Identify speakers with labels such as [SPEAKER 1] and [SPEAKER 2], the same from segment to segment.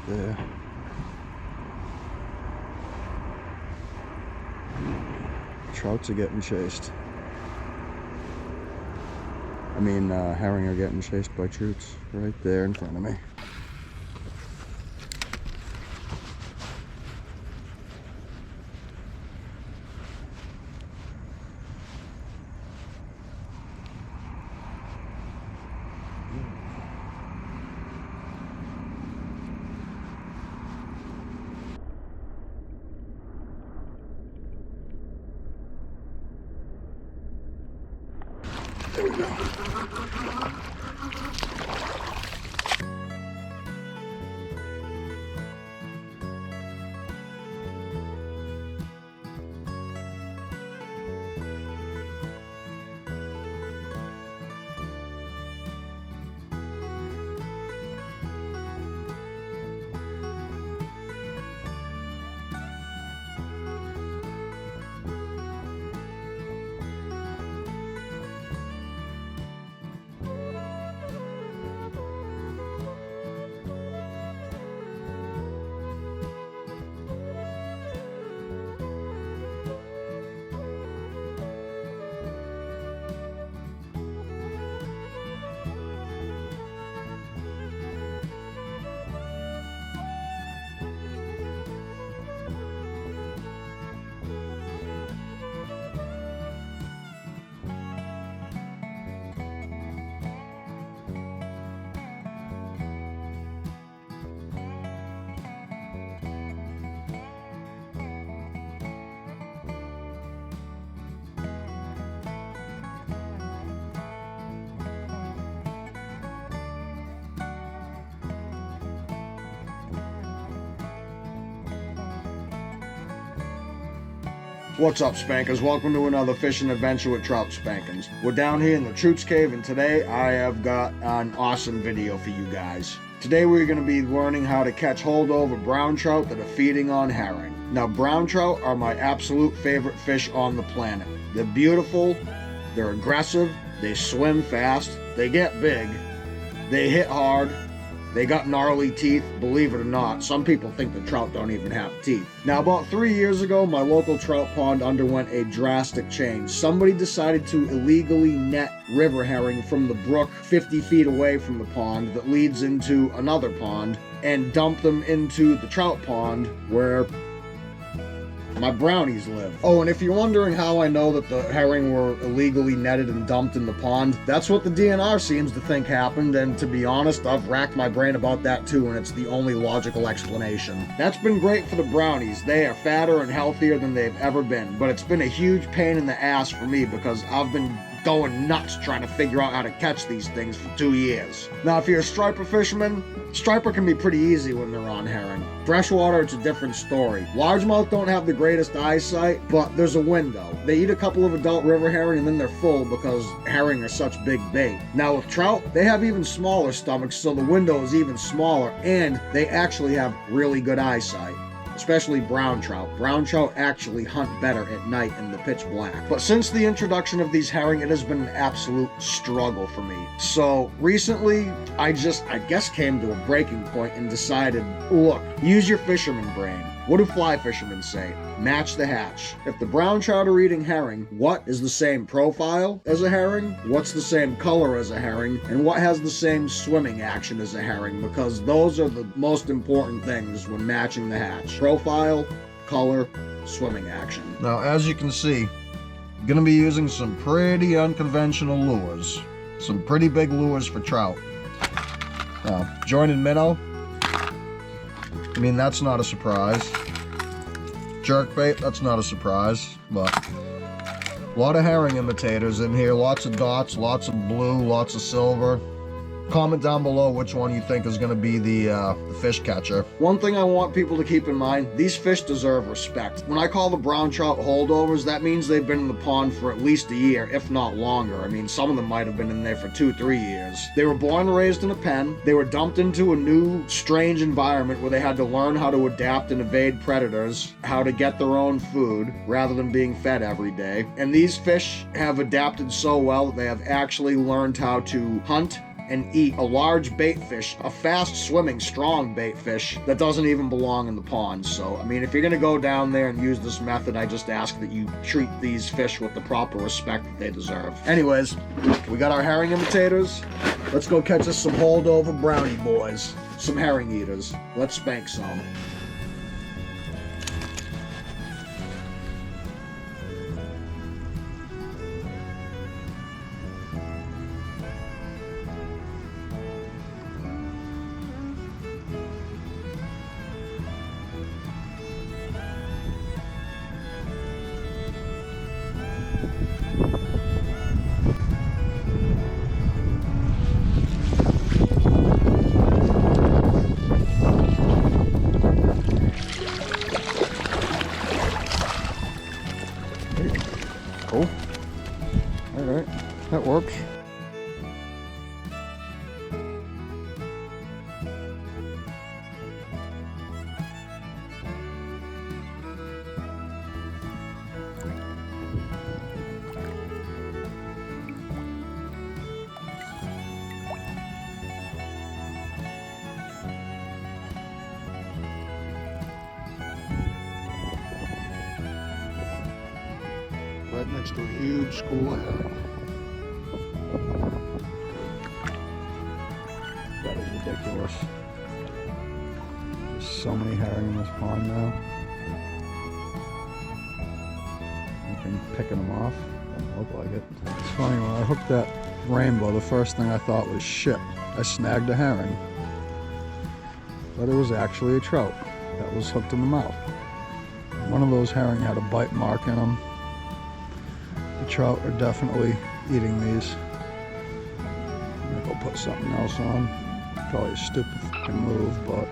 [SPEAKER 1] right there. Trouts are getting chased. I mean, herring are getting chased by trouts right there in front of me. There we go. What's up, Spankers? Welcome to another fishing adventure with Trout Spankins. We're down here in the Trouts Cave, and today I have got an awesome video for you guys. Today we're going to be learning how to catch holdover brown trout that are feeding on herring. Now, brown trout are my absolute favorite fish on the planet. They're beautiful, they're aggressive, they swim fast, they get big, they hit hard, they got gnarly teeth. Believe it or not, some people think the trout don't even have teeth. Now, about 3 years ago, my local trout pond underwent a drastic change. Somebody decided to illegally net river herring from the brook 50 feet away from the pond that leads into another pond and dump them into the trout pond where my brownies live. Oh, and if you're wondering how I know that the herring were illegally netted and dumped in the pond, that's what the DNR seems to think happened, and to be honest, I've racked my brain about that too, and it's the only logical explanation. That's been great for the brownies. They are fatter and healthier than they've ever been, but it's been a huge pain in the ass for me because I've been going nuts trying to figure out how to catch these things for 2 years. Now, if you're a striper fisherman, striper can be pretty easy when they're on herring. Freshwater, it's a different story. Largemouth don't have the greatest eyesight, but there's a window. They eat a couple of adult river herring and then they're full because herring are such big bait. Now with trout, they have even smaller stomachs, so the window is even smaller, and they actually have really good eyesight. Especially brown trout. Brown trout actually hunt better at night in the pitch black. But since the introduction of these herring, it has been an absolute struggle for me. So recently, I guess came to a breaking point and decided, look, use your fisherman brain. What do fly fishermen say? Match the hatch. If the brown trout are eating herring, what is the same profile as a herring? What's the same color as a herring? And what has the same swimming action as a herring? Because those are the most important things when matching the hatch. Profile, color, swimming action. Now, as you can see, I'm going to be using some pretty unconventional lures. Some pretty big lures for trout. Jointed minnow. I mean, that's not a surprise. Jerkbait, that's not a surprise, but a lot of herring imitators in here. Lots of dots, lots of blue, lots of silver. Comment down below which one you think is going to be the fish catcher. One thing I want people to keep in mind, these fish deserve respect. When I call the brown trout holdovers, that means they've been in the pond for at least a year, if not longer. I mean, some of them might have been in there for 2-3 years. They were born and raised in a pen. They were dumped into a new, strange environment where they had to learn how to adapt and evade predators, how to get their own food, rather than being fed every day. And these fish have adapted so well that they have actually learned how to hunt and eat a large bait fish, a fast swimming, strong bait fish that doesn't even belong in the pond. So, I mean, if you're gonna go down there and use this method, I just ask that you treat these fish with the proper respect that they deserve. Anyways, we got our herring imitators. Let's go catch us some holdover brownie boys, some herring eaters. Let's spank some. Cool. Alright, that works. Right next to a huge school of herring. That is ridiculous. There's so many herring in this pond now. I've been picking them off. Doesn't look like it. It's funny, when I hooked that rainbow, the first thing I thought was, shit, I snagged a herring. But it was actually a trout that was hooked in the mouth. One of those herring had a bite mark in them. The trout are definitely eating these. I'm gonna go put something else on. Probably a stupid fucking move, but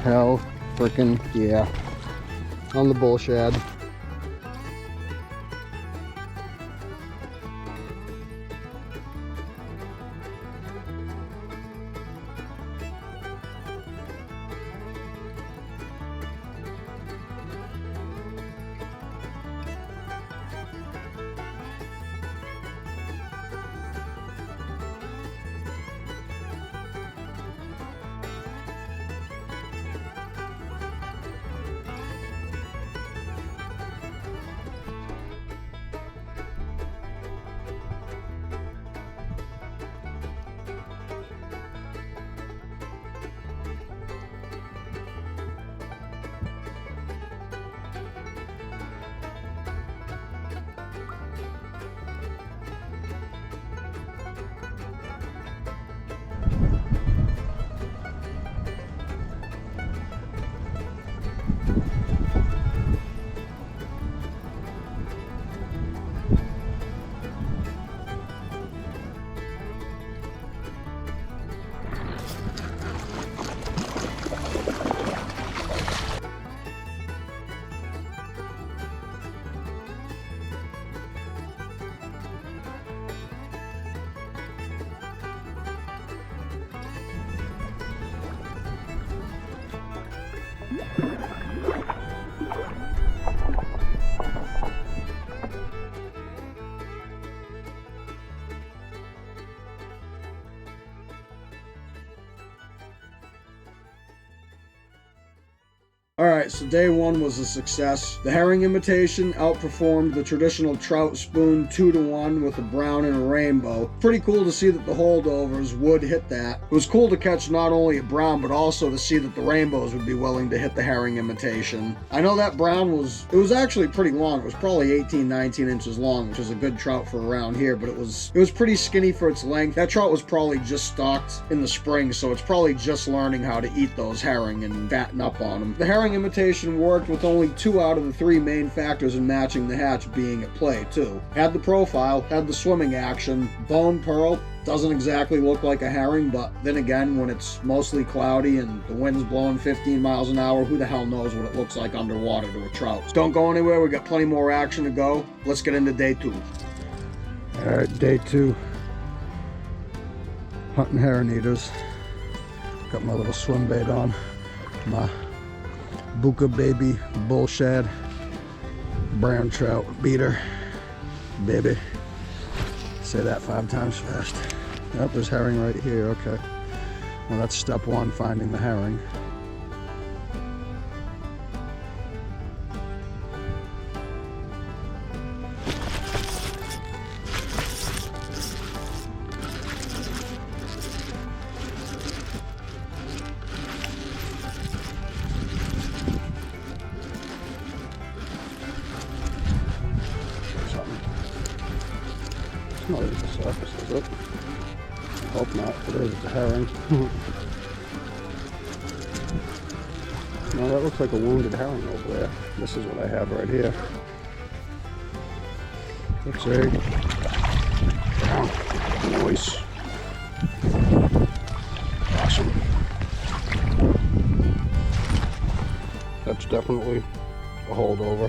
[SPEAKER 1] hell frickin' yeah, on the bull shad. Alright, so day one was a success. The herring imitation outperformed the traditional trout spoon 2-to-1 with a brown and a rainbow. Pretty cool to see that the holdovers would hit that. It was cool to catch not only a brown, but also to see that the rainbows would be willing to hit the herring imitation. I know that brown was actually pretty long. It was probably 18, 19 inches long, which is a good trout for around here, but it was pretty skinny for its length. That trout was probably just stocked in the spring, so it's probably just learning how to eat those herring and fatten up on them. The herring herring imitation worked with only 2 out of the 3 main factors in matching the hatch being at play too. Had the profile, had the swimming action, bone pearl, doesn't exactly look like a herring, but then again, when it's mostly cloudy and the wind's blowing 15 miles an hour, who the hell knows what it looks like underwater to a trout. So don't go anywhere, we got plenty more action to go. Let's get into day 2. Alright, day 2. Hunting herring eaters. Got my little swim bait on. My Buka Baby Bull Shad Brown Trout beater. Baby. Say that 5 times fast. Yep, there's herring right here, okay. Well, that's step 1, finding the herring. Not even the surface, is it? I hope not. If it is, it's a herring. No, that looks like a wounded herring over there. This is what I have right here. Let's see. Down. Nice. Awesome. That's definitely a holdover.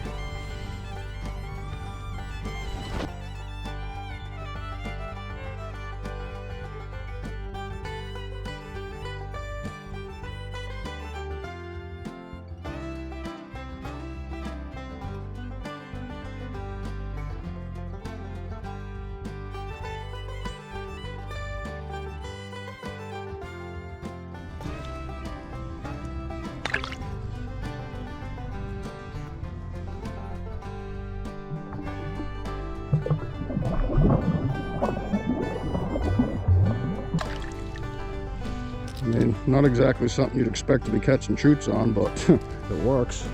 [SPEAKER 1] I mean, not exactly something you'd expect to be catching troots on, but it works.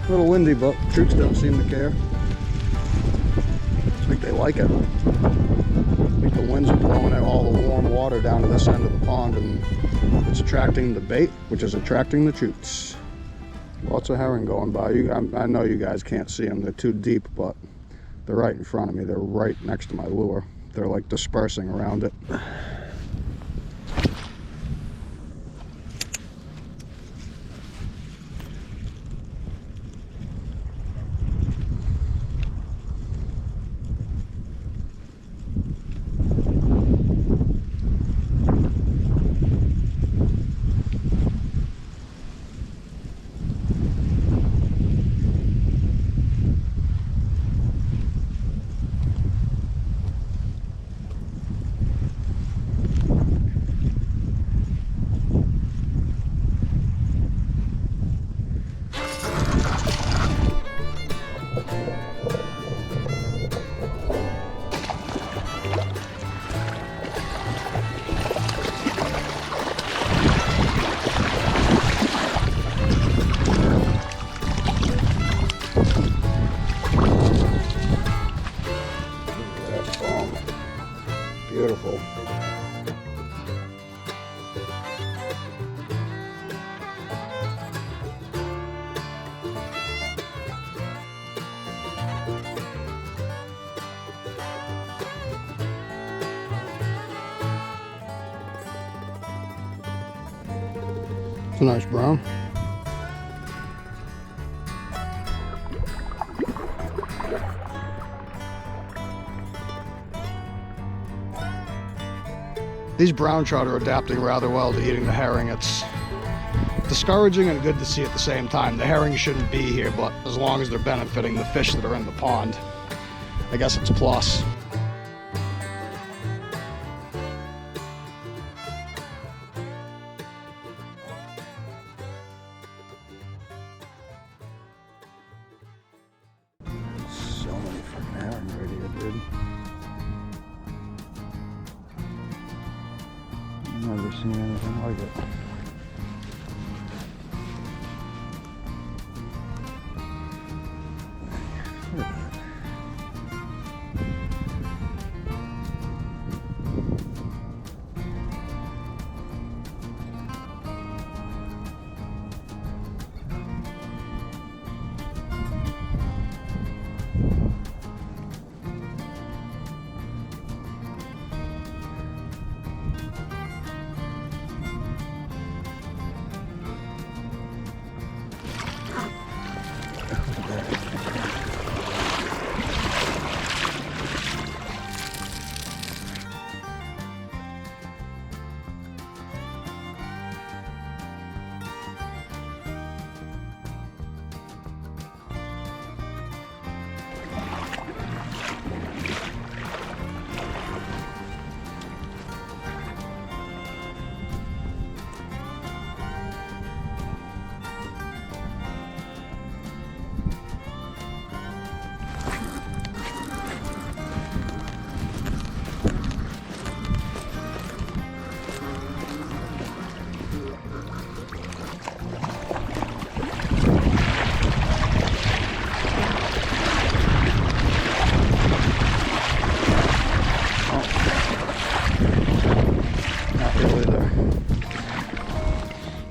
[SPEAKER 1] A little windy, but troots don't seem to care. I think they like it. I think the winds are blowing out all the warm water down to this end of the pond, and it's attracting the bait, which is attracting the troots. Lots of herring going by. I know you guys can't see them. They're too deep, but they're right in front of me. They're right next to my lure. They're like dispersing around it. Beautiful. It's a nice brown. These brown trout are adapting rather well to eating the herring. It's discouraging and good to see at the same time. The herring shouldn't be here, but as long as they're benefiting the fish that are in the pond, I guess it's a plus. So many fucking herring right here, dude. Never seen anything like it.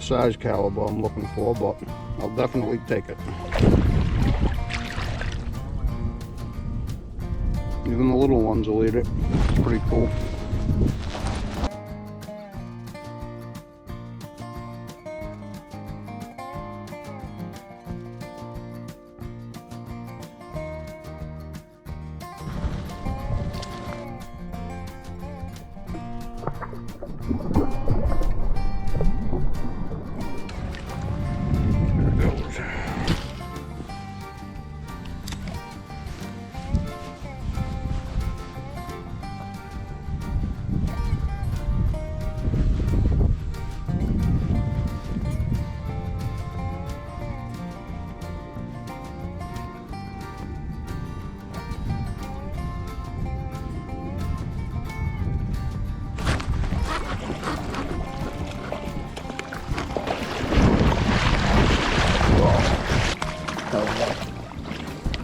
[SPEAKER 2] size caliber I'm looking for, but I'll definitely take it. Even the little ones will eat it. It's pretty cool.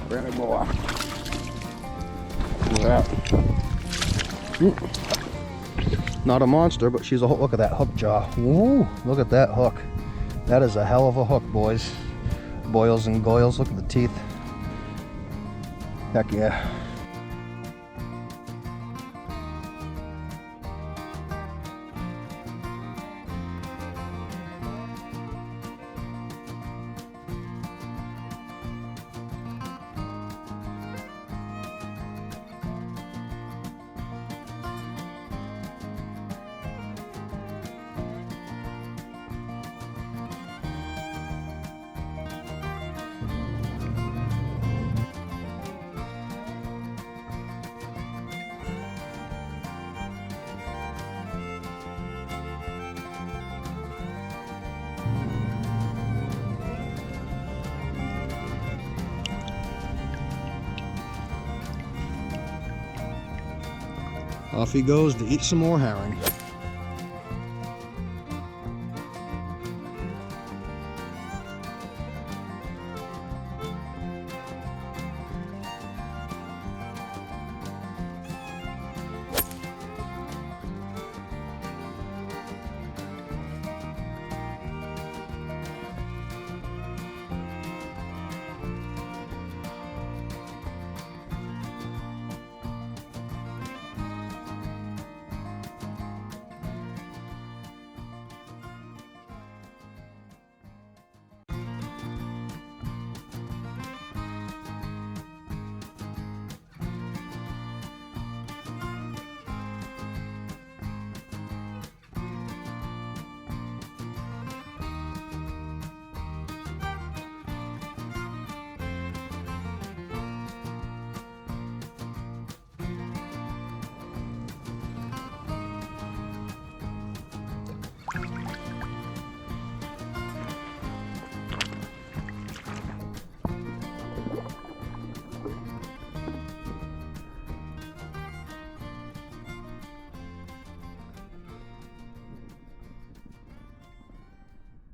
[SPEAKER 2] Very more. Look at that. Not a monster, but she's a hook. Look at that hook jaw. Woo! Look at that hook. That is a hell of a hook, boys. Boils and goils. Look at the teeth. Heck yeah. Off he goes to eat some more herring.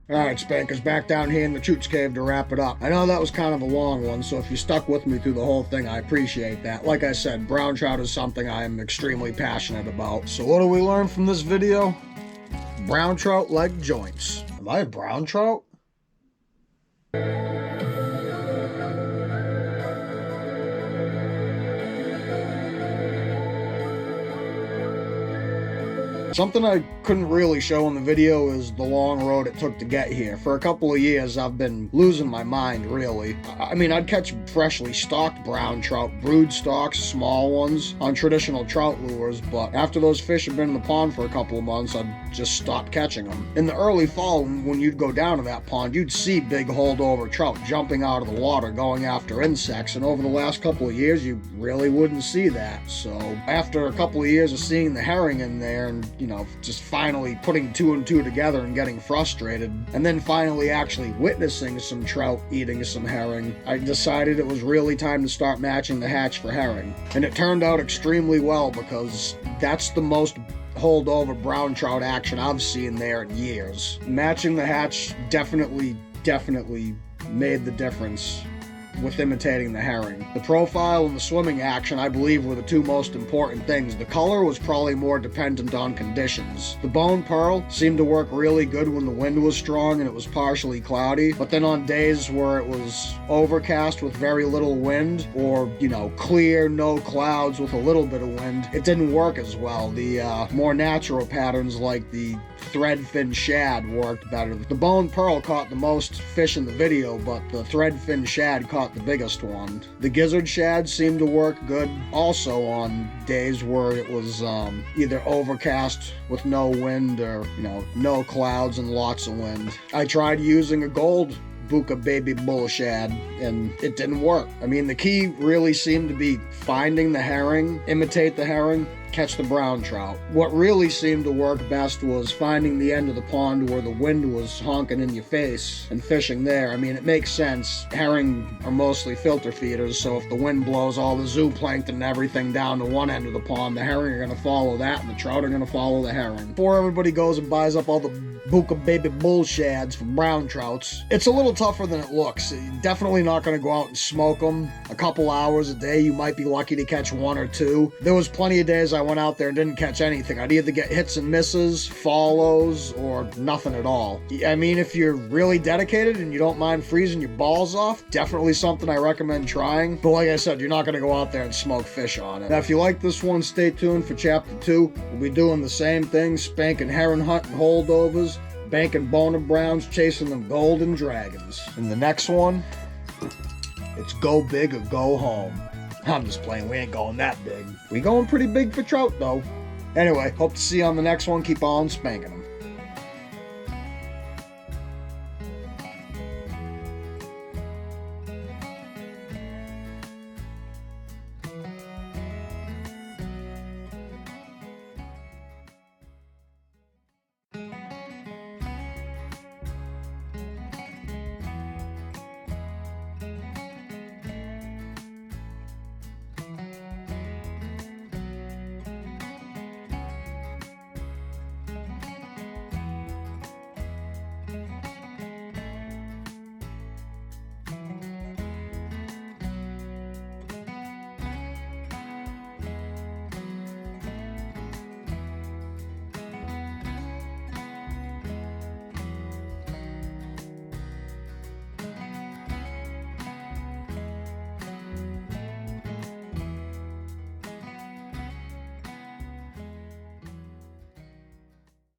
[SPEAKER 1] Alright, Spankers, back down here in the Choots Cave to wrap it up. I know that was kind of a long one, so if you stuck with me through the whole thing, I appreciate that. Like I said, brown trout is something I am extremely passionate about. So what do we learn from this video? Brown trout like joints. Am I a brown trout? Something I couldn't really show in the video is the long road it took to get here. For a couple of years, I've been losing my mind, really. I mean, I'd catch freshly stocked brown trout, brood stocks, small ones, on traditional trout lures, but after those fish had been in the pond for a couple of months, I'd just stop catching them. In the early fall, when you'd go down to that pond, you'd see big holdover trout jumping out of the water, going after insects, and over the last couple of years, you really wouldn't see that. So after a couple of years of seeing the herring in there and, you know, just finally putting two and two together and getting frustrated, and then finally actually witnessing some trout eating some herring, I decided it was really time to start matching the hatch for herring. And it turned out extremely well, because that's the most holdover brown trout action I've seen there in years. Matching the hatch definitely made the difference. with imitating the herring. The profile and the swimming action, I believe, were the two most important things. The color was probably more dependent on conditions. The bone pearl seemed to work really good when the wind was strong and it was partially cloudy, but then on days where it was overcast with very little wind, or, you know, clear, no clouds with a little bit of wind, it didn't work as well. The more natural patterns like the threadfin shad worked better. The bone pearl caught the most fish in the video, but the threadfin shad caught the biggest one. The gizzard shad seemed to work good also on days where it was either overcast with no wind, or, you know, no clouds and lots of wind. I tried using a gold Buka baby bull shad, and it didn't work. I mean, the key really seemed to be finding the herring, imitate the herring, catch the brown trout. What really seemed to work best was finding the end of the pond where the wind was honking in your face and fishing there. I mean, it makes sense. Herring are mostly filter feeders, so if the wind blows all the zooplankton and everything down to one end of the pond, the herring are going to follow that, and the trout are going to follow the herring. Before everybody goes and buys up all the Buka baby bull shads for brown trouts, it's a little tougher than it looks. You're definitely not going to go out and smoke them a couple hours a day. You might be lucky to catch one or two. There was plenty of days I went out there and didn't catch anything. I'd either get hits and misses, follows, or nothing at all. I mean, if you're really dedicated and you don't mind freezing your balls off, definitely something I recommend trying. But like I said, you're not going to go out there and smoke fish on it. Now, if you like this one, stay tuned for chapter 2. We'll be doing the same thing, spanking herring hunting holdovers, banking boner browns, chasing them golden dragons. In the next one, it's go big or go home. I'm just playing, we ain't going that big. We going pretty big for trout though. Anyway, hope to see you on the next one. Keep on spanking them.